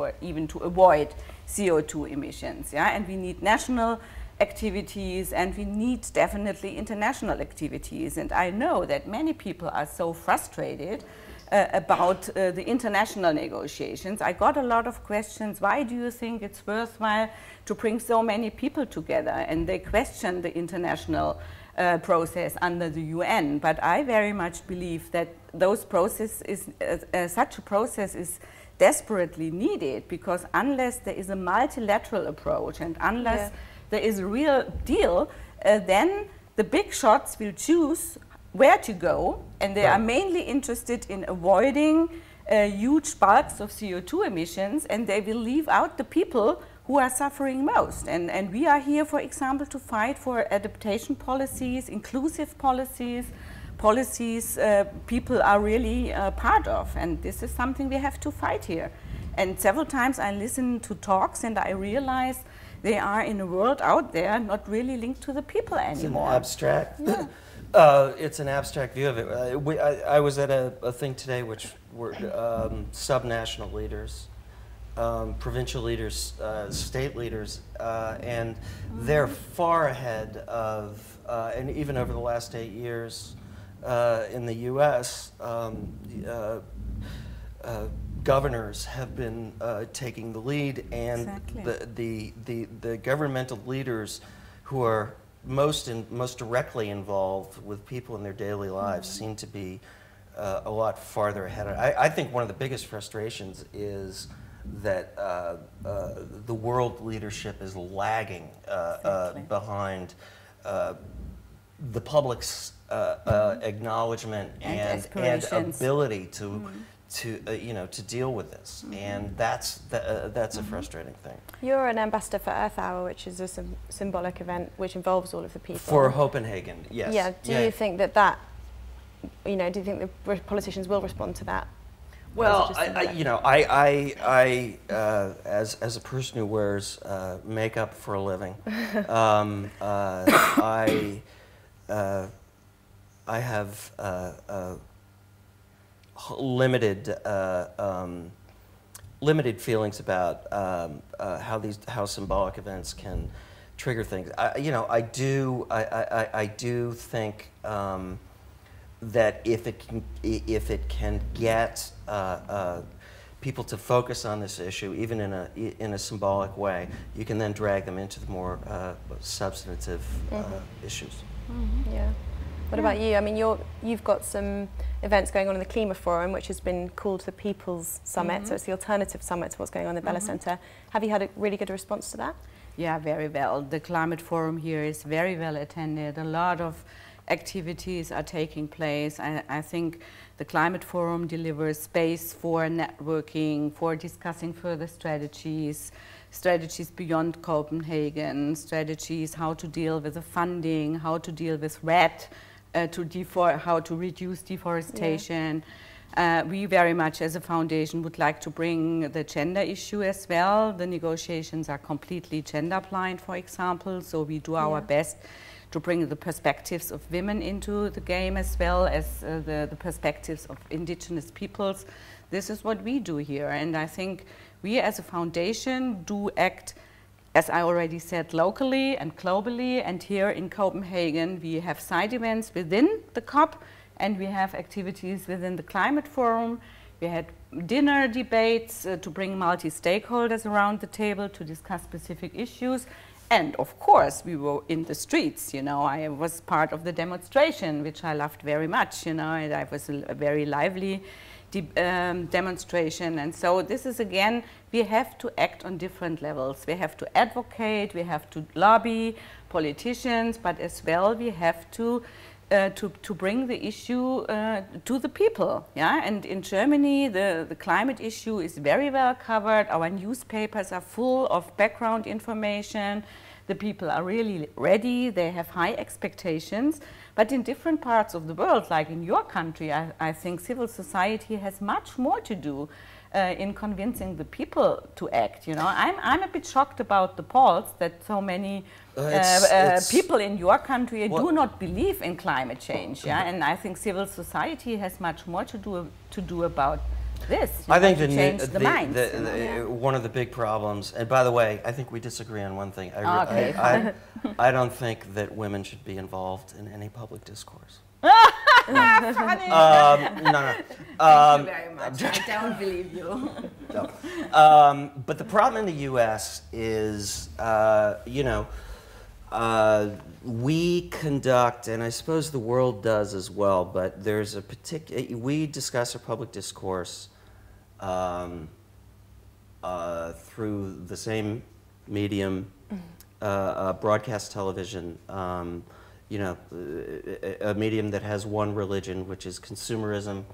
or even to avoid CO2 emissions. Yeah, and we need national activities, and we need definitely international activities. And I know that many people are so frustrated about the international negotiations. I got a lot of questions. Why do you think it's worthwhile to bring so many people together? And they question the international process under the UN. But I very much believe that those process is, such a process is desperately needed, because unless there is a multilateral approach and unless there is a real deal, then the big shots will choose where to go, and they are mainly interested in avoiding huge bulks of CO2 emissions, and they will leave out the people who are suffering most. And we are here, for example, to fight for adaptation policies, inclusive policies, people are really part of, and this is something we have to fight here. And several times I listen to talks and I realize they are in a world out there not really linked to the people anymore. It's an abstract. It's an abstract view of it. I was at a thing today which were subnational leaders, provincial leaders, state leaders, and they're far ahead of, and even over the last 8 years in the U.S., governors have been taking the lead, and the governmental leaders who are most directly involved with people in their daily lives seem to be a lot farther ahead. I think one of the biggest frustrations is that the world leadership is lagging behind the public's acknowledgement and ability to deal with this, and that's a frustrating thing. You're an ambassador for Earth Hour, which is a symbolic event which involves all of the people. For Copenhagen, yes. Yeah. Do you think that do you think the politicians will respond to that? Well, as a person who wears makeup for a living, I have limited feelings about how symbolic events can trigger things. I do think that if it can get people to focus on this issue, even in a symbolic way, you can then drag them into the more substantive issues. Yeah. What about you? I mean, you've got some events going on in the Klima Forum, which has been called the People's Summit, so it's the alternative summit to what's going on in the Böll Center. Have you had a really good response to that? Yeah, very well. The Climate Forum here is very well attended. A lot of activities are taking place. I think the Climate Forum delivers space for networking, for discussing further strategies beyond Copenhagen, strategies how to deal with the funding, how to deal with REDD, how to reduce deforestation. We very much as a foundation would like to bring the gender issue as well. The negotiations are completely gender blind, for example, so we do our best to bring the perspectives of women into the game as well as the perspectives of indigenous peoples. This is what we do here, and I think we as a foundation do act, as I already said, locally and globally, and here in Copenhagen we have side events within the COP and we have activities within the Climate Forum. We had dinner debates to bring multi-stakeholders around the table to discuss specific issues. And of course, we were in the streets, I was part of the demonstration, which I loved very much, and it was a very lively demonstration. And so this is, again, we have to act on different levels. We have to advocate, we have to lobby politicians, but as well we have to bring the issue to the people. And in Germany, the climate issue is very well covered. Our newspapers are full of background information. The people are really ready. They have high expectations. But in different parts of the world, like in your country, I think civil society has much more to do in convincing the people to act. I'm a bit shocked about the polls that so many people in your country do not believe in climate change. And I think civil society has much more to do about this. I think to change the minds. One of the big problems, and by the way, I think we disagree on one thing. I don't think that women should be involved in any public discourse. Funny. No. Thank you very much. I don't believe you. No. But the problem in the U.S. is, you know, we conduct, and I suppose the world does as well, but there's a particular, we discuss our public discourse through the same medium, broadcast television, you know, a medium that has one religion, which is consumerism,